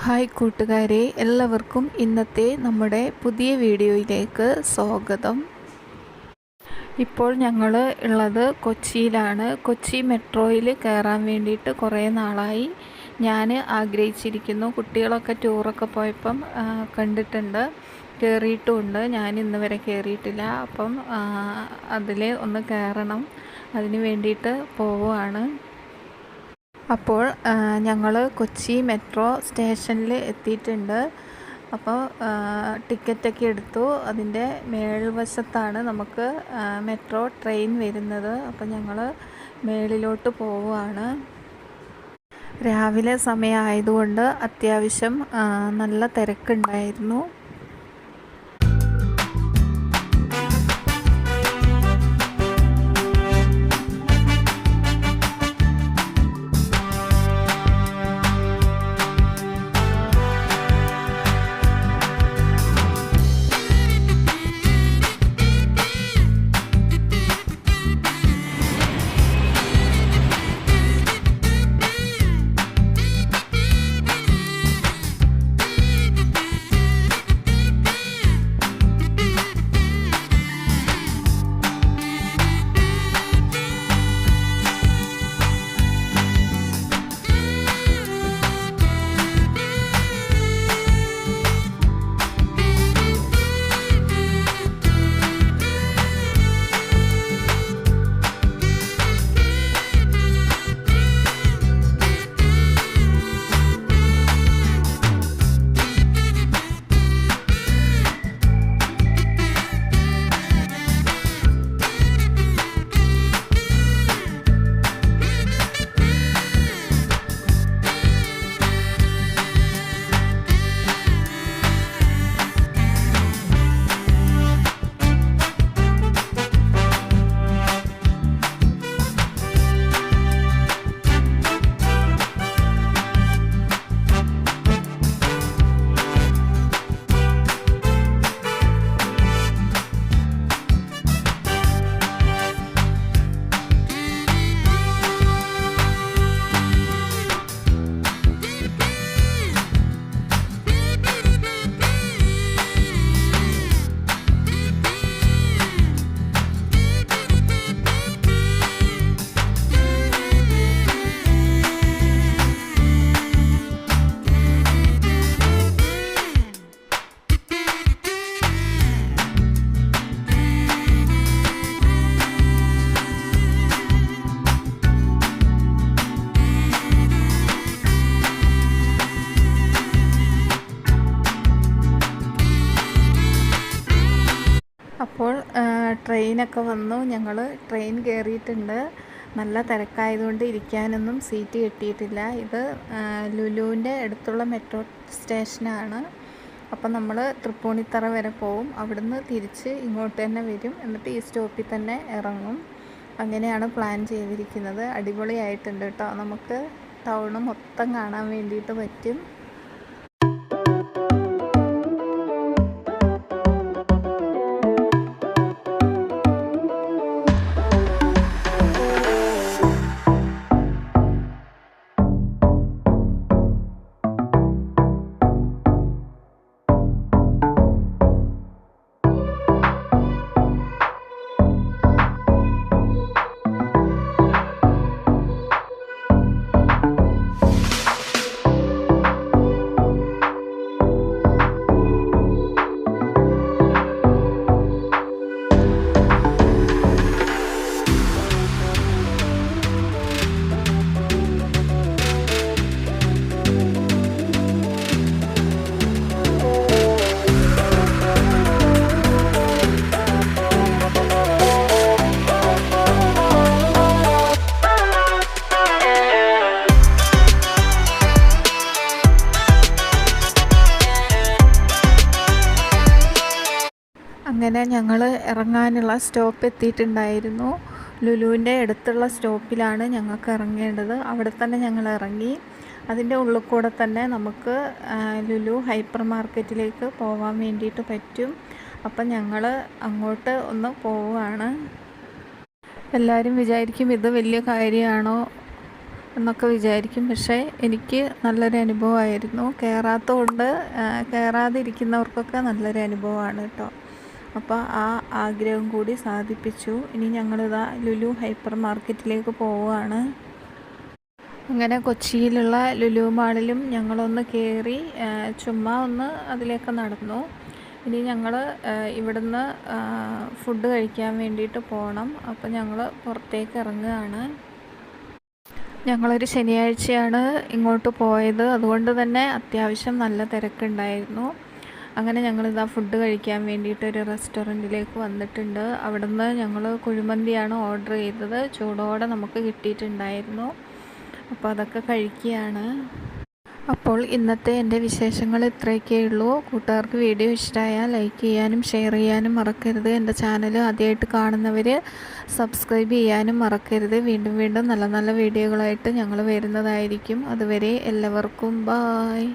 Hi കൂട്ടുകാരെ, എല്ലാവർക്കും ഇന്നത്തെ നമ്മുടെ പുതിയ വീഡിയോയിലേക്ക് സ്വാഗതം. ഇപ്പോൾ ഞങ്ങൾ ഉള്ളത് കൊച്ചിയിലാണ്. കൊച്ചി മെട്രോയിൽ കയറാൻ വേണ്ടിയിട്ട് കുറേ നാളായി ഞാൻ ആഗ്രഹിച്ചിരിക്കുന്നു. കുട്ടികളൊക്കെ ടൂറൊക്കെ പോയപ്പം കണ്ടിട്ടുണ്ട്, കയറിയിട്ടുമുണ്ട്. ഞാൻ ഇന്ന് വരെ കയറിയിട്ടില്ല. അപ്പം അതിൽ ഒന്ന് കയറണം, അതിന് വേണ്ടിയിട്ട് പോവുകയാണ്. അപ്പോൾ ഞങ്ങൾ കൊച്ചി മെട്രോ സ്റ്റേഷനിൽ എത്തിയിട്ടുണ്ട്. അപ്പോൾ ടിക്കറ്റൊക്കെ എടുത്തു. അതിൻ്റെ മേൽവശത്താണ് നമുക്ക് മെട്രോ ട്രെയിൻ വരുന്നത്. അപ്പോൾ ഞങ്ങൾ മേളിലോട്ട് പോവുകയാണ്. രാവിലെ സമയമായതുകൊണ്ട് അത്യാവശ്യം നല്ല തിരക്കുണ്ടായിരുന്നു. അപ്പോൾ ട്രെയിനൊക്കെ വന്നു. ഞങ്ങൾ ട്രെയിൻ കയറിയിട്ടുണ്ട്. നല്ല തിരക്കായതുകൊണ്ട് ഇരിക്കാനൊന്നും സീറ്റ് കിട്ടിയിട്ടില്ല. ഇത് ലുലുവിൻ്റെ അടുത്തുള്ള മെട്രോ സ്റ്റേഷനാണ്. അപ്പം നമ്മൾ തൃപ്പൂണിത്തറ വരെ പോവും. അവിടുന്ന് തിരിച്ച് ഇങ്ങോട്ട് തന്നെ വരും. എന്നിട്ട് ഈ സ്റ്റോപ്പിൽ തന്നെ ഇറങ്ങും. അങ്ങനെയാണ് പ്ലാൻ ചെയ്തിരിക്കുന്നത്. അടിപൊളിയായിട്ടുണ്ട് കേട്ടോ. നമുക്ക് ടൗണ് മൊത്തം കാണാൻ വേണ്ടിയിട്ട് പറ്റും. അങ്ങനെ ഞങ്ങൾ ഇറങ്ങാനുള്ള സ്റ്റോപ്പ് എത്തിയിട്ടുണ്ടായിരുന്നു. ലുലുവിൻ്റെ അടുത്തുള്ള സ്റ്റോപ്പിലാണ് ഞങ്ങൾക്ക് ഇറങ്ങേണ്ടത്. അവിടെ തന്നെ ഞങ്ങൾ ഇറങ്ങി. അതിൻ്റെ ഉള്ളിൽ കൂടെ തന്നെ നമുക്ക് ലുലു ഹൈപ്പർ മാർക്കറ്റിലേക്ക് പോകാൻ വേണ്ടിയിട്ട് പറ്റും. അപ്പം ഞങ്ങൾ അങ്ങോട്ട് ഒന്ന് പോവുകയാണ്. എല്ലാവരും വിചാരിക്കും ഇത് വലിയ കാര്യമാണോ എന്നൊക്കെ വിചാരിക്കും. പക്ഷേ എനിക്ക് നല്ലൊരു അനുഭവമായിരുന്നു. കയറാതിരിക്കുന്നവർക്കൊക്കെ നല്ലൊരു അനുഭവമാണ് കേട്ടോ. അപ്പോൾ ആ ആഗ്രഹം കൂടി സാധിപ്പിച്ചു. ഇനി ഞങ്ങളിതാ ലുലു ഹൈപ്പർ മാർക്കറ്റിലേക്ക് പോവുകയാണ്. അങ്ങനെ കൊച്ചിയിലുള്ള ലുലു മാളിലും ഞങ്ങളൊന്ന് കയറി ചുമ്മാ ഒന്ന് അതിലേക്ക് നടന്നു. ഇനി ഞങ്ങൾ ഇവിടുന്ന് ഫുഡ് കഴിക്കാൻ വേണ്ടിയിട്ട് പോകണം. അപ്പോൾ ഞങ്ങൾ പുറത്തേക്ക് ഇറങ്ങുകയാണ്. ഞങ്ങളൊരു ശനിയാഴ്ചയാണ് ഇങ്ങോട്ട് പോയത്, അതുകൊണ്ട് തന്നെ അത്യാവശ്യം നല്ല തിരക്കുണ്ടായിരുന്നു. അങ്ങനെ ഞങ്ങളിതാ ഫുഡ് കഴിക്കാൻ വേണ്ടിയിട്ട് ഒരു റെസ്റ്റോറൻറ്റിലേക്ക് വന്നിട്ടുണ്ട്. അവിടുന്ന് ഞങ്ങൾ കുഴിമന്തിയാണ് ഓർഡർ ചെയ്തത്. ചൂടോടെ നമുക്ക് കിട്ടിയിട്ടുണ്ടായിരുന്നു. അപ്പോൾ അതൊക്കെ കഴിക്കുകയാണ്. അപ്പോൾ ഇന്നത്തെ എൻ്റെ വിശേഷങ്ങൾ ഇത്രയൊക്കെ ഉള്ളൂ. കൂട്ടുകാർക്ക് വീഡിയോ ഇഷ്ടമായാൽ ലൈക്ക് ചെയ്യാനും ഷെയർ ചെയ്യാനും മറക്കരുത്. എൻ്റെ ചാനൽ ആദ്യമായിട്ട് കാണുന്നവർ സബ്സ്ക്രൈബ് ചെയ്യാനും മറക്കരുത്. വീണ്ടും വീണ്ടും നല്ല നല്ല വീഡിയോകളായിട്ട് ഞങ്ങൾ വരുന്നതായിരിക്കും. അതുവരെ എല്ലാവർക്കും ബായ്.